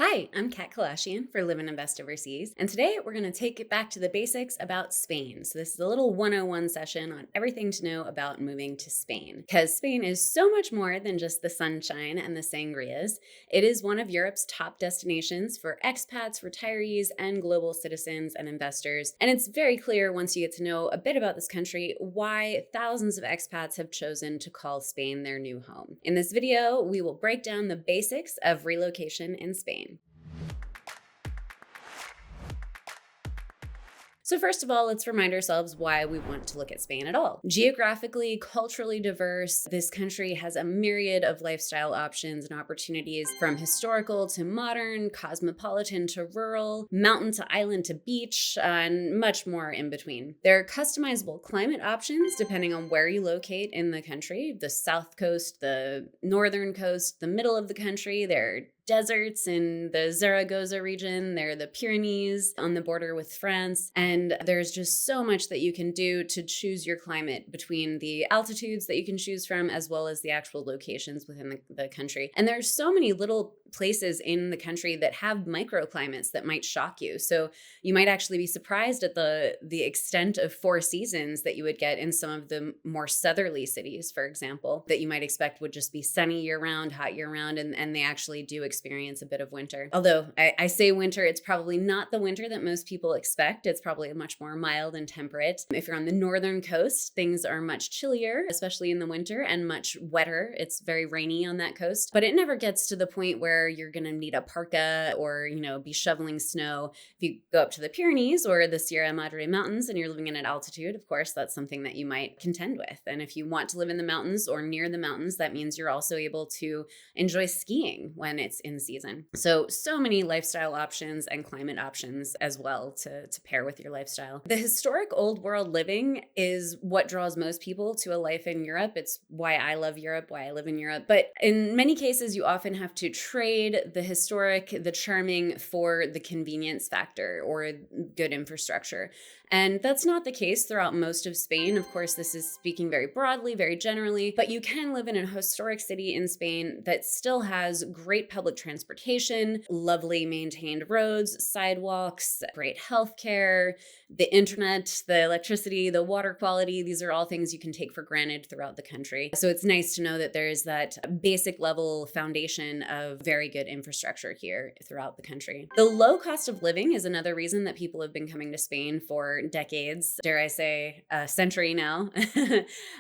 Hi, I'm Kalashian for Live and Invest Overseas, and today we're going to take it back to the basics about Spain. So this is a little 101 session on everything to know about moving to Spain, because Spain is so much more than just the sunshine and the sangrias. It is one of Europe's top destinations for expats, retirees, and global citizens and investors, and it's very clear once you get to know a bit about this country why thousands of expats have chosen to call Spain their new home. In this video, we will break down the basics of relocation in Spain. So first of all, let's remind ourselves why we want to look at Spain at all. Geographically, culturally diverse, this country has a myriad of lifestyle options and opportunities, from historical to modern, cosmopolitan to rural, mountain to island to beach, and much more in between. There are customizable climate options depending on where you locate in the country: the south coast, the northern coast, the middle of the country. There are deserts in the Zaragoza region. There are the Pyrenees on the border with France. And there's just so much that you can do to choose your climate, between the altitudes that you can choose from, as well as the actual locations within the country. And there's so many little places in the country that have microclimates that might shock you. So you might actually be surprised at the extent of four seasons that you would get in some of the more southerly cities, for example, that you might expect would just be sunny year-round, hot year-round, and they actually do experience a bit of winter. Although I say winter, it's probably not the winter that most people expect. It's probably much more mild and temperate. If you're on the northern coast, things are much chillier, especially in the winter, and much wetter. It's very rainy on that coast, but it never gets to the point where you're going to need a parka or, be shoveling snow. If you go up to the Pyrenees or the Sierra Madre Mountains and you're living in an altitude, of course, that's something that you might contend with. And if you want to live in the mountains or near the mountains, that means you're also able to enjoy skiing when it's in season. So many lifestyle options and climate options as well to pair with your lifestyle. The historic old world living is what draws most people to a life in Europe. It's why I love Europe, why I live in Europe. But in many cases, you often have to trade the historic, the charming for the convenience factor or good infrastructure. And that's not the case throughout most of Spain. Of course, this is speaking very broadly, very generally, but you can live in a historic city in Spain that still has great public transportation, lovely maintained roads, sidewalks, great healthcare, the internet, the electricity, the water quality. These are all things you can take for granted throughout the country. So it's nice to know that there's that basic level foundation of very good infrastructure here throughout the country. The low cost of living is another reason that people have been coming to Spain for decades, dare I say a century now.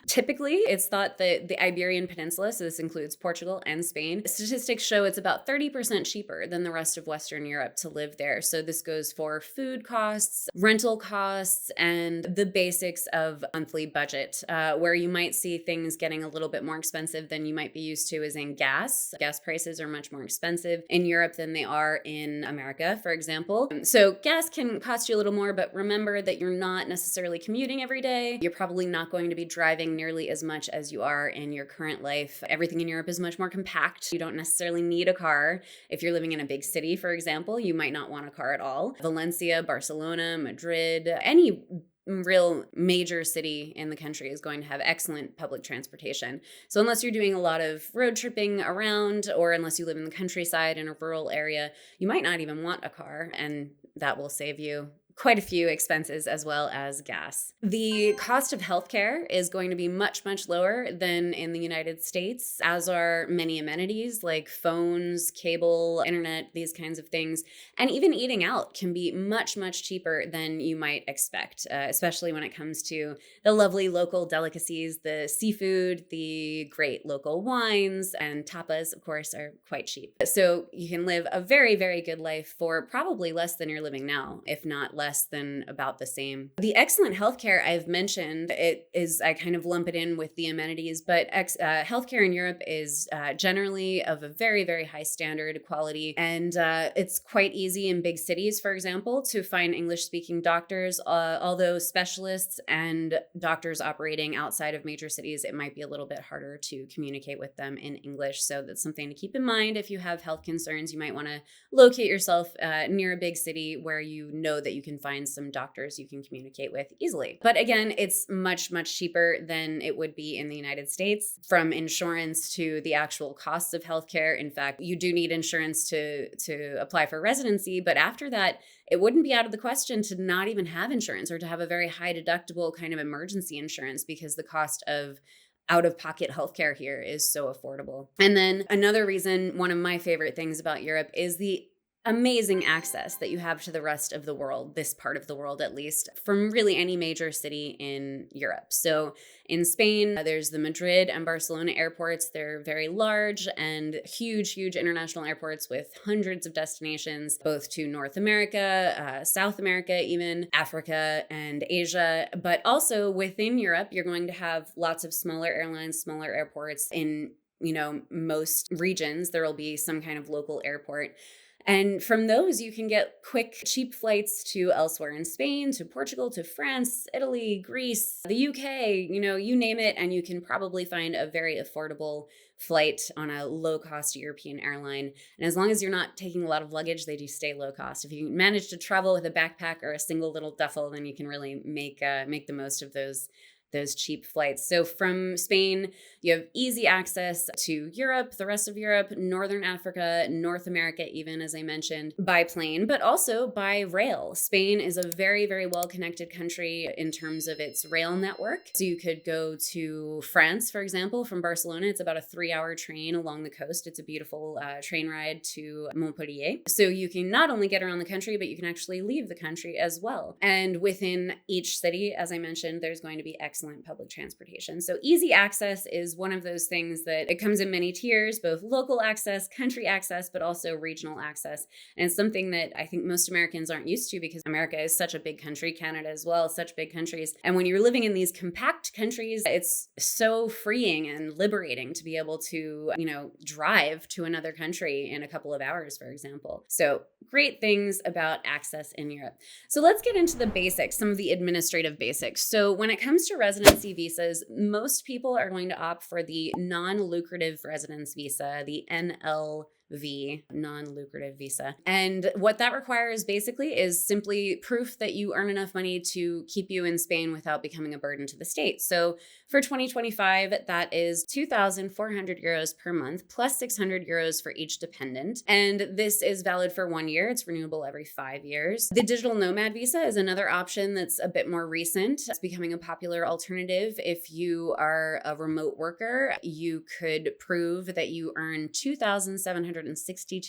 Typically, it's thought that the Iberian Peninsula, so this includes Portugal and Spain, statistics show it's about 30% cheaper than the rest of Western Europe to live there. So this goes for food costs, rental costs, and the basics of monthly budget. Where you might see things getting a little bit more expensive than you might be used to is in gas. Gas prices are much more expensive in Europe than they are in America, for example. So gas can cost you a little more, but remember that you're not necessarily commuting every day. You're probably not going to be driving nearly as much as you are in your current life. Everything in Europe is much more compact. You don't necessarily need a car. If you're living in a big city, for example, you might not want a car at all. Valencia, Barcelona, Madrid, any real major city in the country is going to have excellent public transportation. So unless you're doing a lot of road tripping around, or unless you live in the countryside in a rural area, you might not even want a car, and that will save you quite a few expenses as well as gas. The cost of healthcare is going to be much, much lower than in the United States, as are many amenities like phones, cable, internet, these kinds of things. And even eating out can be much, much cheaper than you might expect, especially when it comes to the lovely local delicacies. The seafood, the great local wines, and tapas, of course, are quite cheap. So you can live a very, very good life for probably less than you're living now, if not less than about the same. The excellent healthcare I've mentioned, I kind of lump it in with the amenities, but healthcare in Europe is generally of a very, very high standard quality. And it's quite easy in big cities, for example, to find English-speaking doctors, although specialists and doctors operating outside of major cities, it might be a little bit harder to communicate with them in English. So that's something to keep in mind. If you have health concerns, you might want to locate yourself near a big city where you know that you can can find some doctors you can communicate with easily. But again, it's much, much cheaper than it would be in the United States, from insurance to the actual cost of healthcare. In fact, you do need insurance to apply for residency, but after that, it wouldn't be out of the question to not even have insurance or to have a very high deductible kind of emergency insurance, because the cost of out-of-pocket healthcare here is so affordable. And then another reason, one of my favorite things about Europe is the amazing access that you have to the rest of the world, this part of the world at least, from really any major city in Europe. So in Spain, there's the Madrid and Barcelona airports. They're very large and huge, huge international airports with hundreds of destinations, both to North America, South America, even Africa and Asia. But also within Europe, you're going to have lots of smaller airlines, smaller airports. In, most regions, there will be some kind of local airport. And from those, you can get quick, cheap flights to elsewhere in Spain, to Portugal, to France, Italy, Greece, the UK, you name it. And you can probably find a very affordable flight on a low-cost European airline. And as long as you're not taking a lot of luggage, they do stay low cost. If you manage to travel with a backpack or a single little duffel, then you can really make the most of those cheap flights. So from Spain, you have easy access to Europe, the rest of Europe, Northern Africa, North America, even, as I mentioned, by plane, but also by rail. Spain is a very, very well-connected country in terms of its rail network. So you could go to France, for example, from Barcelona. It's about a 3-hour train along the coast. It's a beautiful train ride to Montpellier. So you can not only get around the country, but you can actually leave the country as well. And within each city, as I mentioned, there's going to be excellent public transportation. So easy access is one of those things that it comes in many tiers, both local access, country access, but also regional access. And it's something that I think most Americans aren't used to, because America is such a big country, Canada as well, such big countries. And when you're living in these compact countries, it's so freeing and liberating to be able to, drive to another country in a couple of hours, for example. So great things about access in Europe. So let's get into the basics, some of the administrative basics. So when it comes to residency visas, most people are going to opt for the non-lucrative residence visa, the NLV, non-lucrative visa. And what that requires basically is simply proof that you earn enough money to keep you in Spain without becoming a burden to the state. So for 2025, that is 2,400 euros per month, plus 600 euros for each dependent. And this is valid for 1 year. It's renewable every 5 years. The digital nomad visa is another option that's a bit more recent. It's becoming a popular alternative. If you are a remote worker, you could prove that you earn 2,762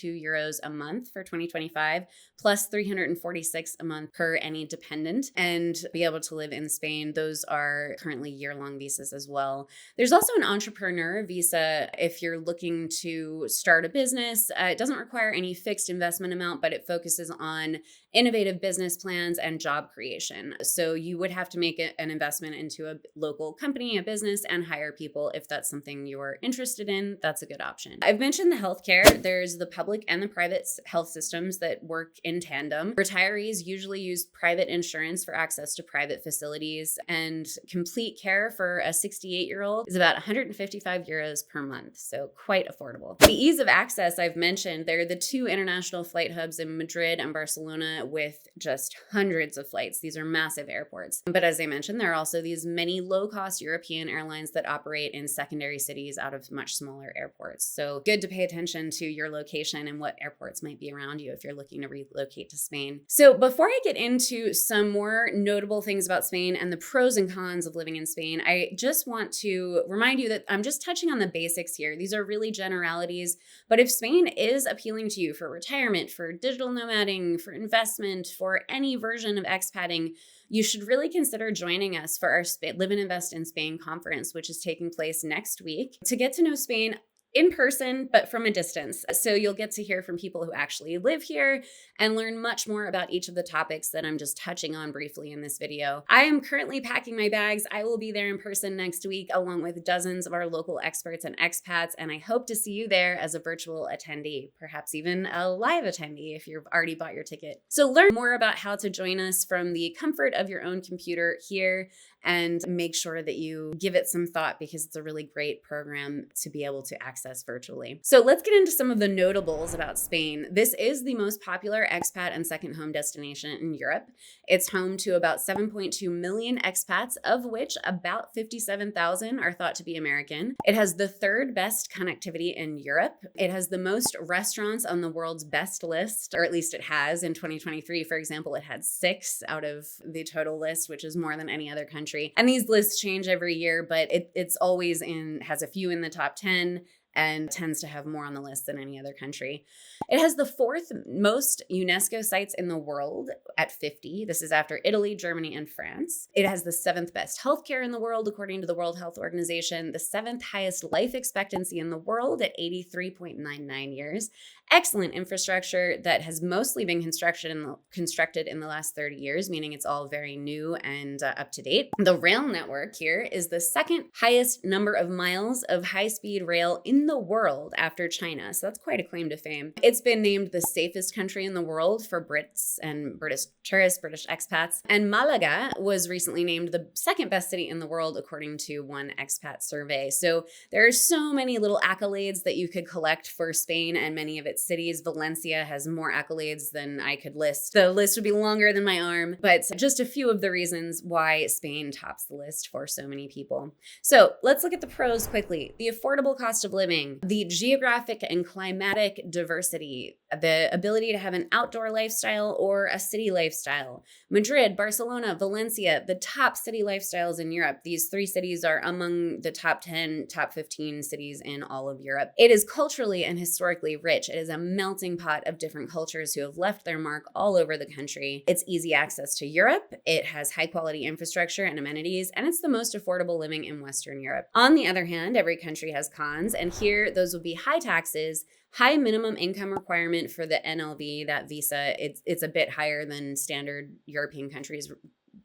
euros a month for 2025, plus 346 a month per any dependent, and be able to live in Spain. Those are currently year-long visas as well. There's also an entrepreneur visa if you're looking to start a business. It doesn't require any fixed investment amount, but it focuses on innovative business plans and job creation. So you would have to make an investment into a local company, a business, and hire people. If that's something you're interested in, that's a good option. I've mentioned the healthcare. There's the public and the private health systems that work in tandem. Retirees usually use private insurance for access to private facilities, and complete care for a 68-year-old is about 155 euros per month. So quite affordable. The ease of access I've mentioned, there are the 2 international flight hubs in Madrid and Barcelona with just hundreds of flights. These are massive airports. But as I mentioned, there are also these many low-cost European airlines that operate in secondary cities out of much smaller airports. So good to pay attention to your location and what airports might be around you if you're looking to relocate to Spain. So before I get into some more notable things about Spain and the pros and cons of living in Spain, I just want to remind you that I'm just touching on the basics here. These are really generalities, but if Spain is appealing to you for retirement, for digital nomading, for investment, for any version of expatting, you should really consider joining us for our Live and Invest in Spain conference, which is taking place next week, to get to know Spain in person, but from a distance. So you'll get to hear from people who actually live here and learn much more about each of the topics that I'm just touching on briefly in this video. I am currently packing my bags. I will be there in person next week, along with dozens of our local experts and expats, and I hope to see you there as a virtual attendee, perhaps even a live attendee if you've already bought your ticket. So learn more about how to join us from the comfort of your own computer here, and make sure that you give it some thought, because it's a really great program to be able to access access virtually. So let's get into some of the notables about Spain. This is the most popular expat and second home destination in Europe. It's home to about 7.2 million expats, of which about 57,000 are thought to be American. It has the third best connectivity in Europe. It has the most restaurants on the world's best list, or at least it has. In 2023, for example, it had 6 out of the total list, which is more than any other country. And these lists change every year, but it's always has a few in the top 10 and tends to have more on the list than any other country. It has the 4th most UNESCO sites in the world at 50. This is after Italy, Germany, and France. It has the 7th best healthcare in the world, according to the World Health Organization, the 7th highest life expectancy in the world at 83.99 years, excellent infrastructure that has mostly been constructed in the last 30 years, meaning it's all very new and up to date. The rail network here is the 2nd highest number of miles of high-speed rail in the world after China. So that's quite a claim to fame. It's been named the safest country in the world for Brits and British tourists, British expats. And Malaga was recently named the 2nd best city in the world, according to one expat survey. So there are so many little accolades that you could collect for Spain and many of its cities. Valencia has more accolades than I could list. The list would be longer than my arm, but just a few of the reasons why Spain tops the list for so many people. So let's look at the pros quickly. The affordable cost of living, the geographic and climatic diversity, the ability to have an outdoor lifestyle or a city lifestyle. Madrid, Barcelona, Valencia, the top city lifestyles in Europe. These 3 cities are among the top 10, top 15 cities in all of Europe. It is culturally and historically rich. It is a melting pot of different cultures who have left their mark all over the country. It's easy access to Europe. It has high quality infrastructure and amenities, and it's the most affordable living in Western Europe. On the other hand, every country has cons, and here those would be high taxes, high minimum income requirement for the NLV, that visa. It's a bit higher than standard European countries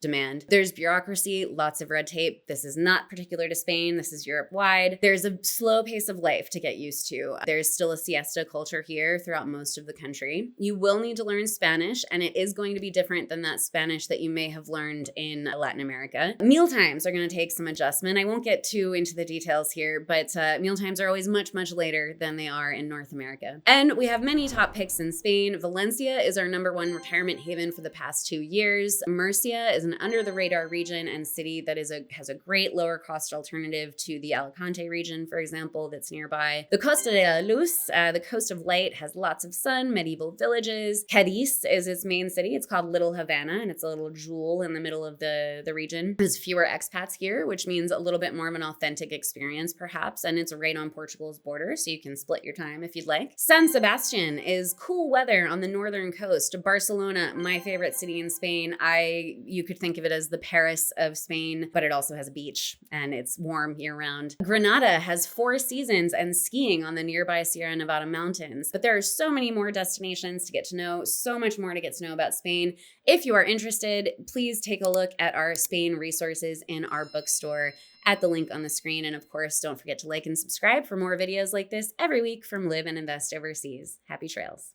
demand. There's bureaucracy, lots of red tape. This is not particular to Spain. This is Europe-wide. There's a slow pace of life to get used to. There's still a siesta culture here throughout most of the country. You will need to learn Spanish, and it is going to be different than that Spanish that you may have learned in Latin America. Meal times are going to take some adjustment. I won't get too into the details here, but meal times are always much, much later than they are in North America. And we have many top picks in Spain. Valencia is our #1 retirement haven for the past 2 years. Murcia is an under-the-radar region and city that has a great lower-cost alternative to the Alicante region, for example, that's nearby. The Costa de la Luz, the Coast of Light, has lots of sun, medieval villages. Cadiz is its main city. It's called Little Havana, and it's a little jewel in the middle of the region. There's fewer expats here, which means a little bit more of an authentic experience, perhaps, and it's right on Portugal's border, so you can split your time if you'd like. San Sebastian is cool weather on the northern coast. Barcelona, my favorite city in Spain. You could think of it as the Paris of Spain, but it also has a beach and it's warm year-round. Granada has 4 seasons and skiing on the nearby Sierra Nevada mountains. But there are so many more destinations to get to know, so much more to get to know about Spain. If you are interested, please take a look at our Spain resources in our bookstore at the link on the screen. And of course, don't forget to like and subscribe for more videos like this every week from Live and Invest Overseas. Happy trails.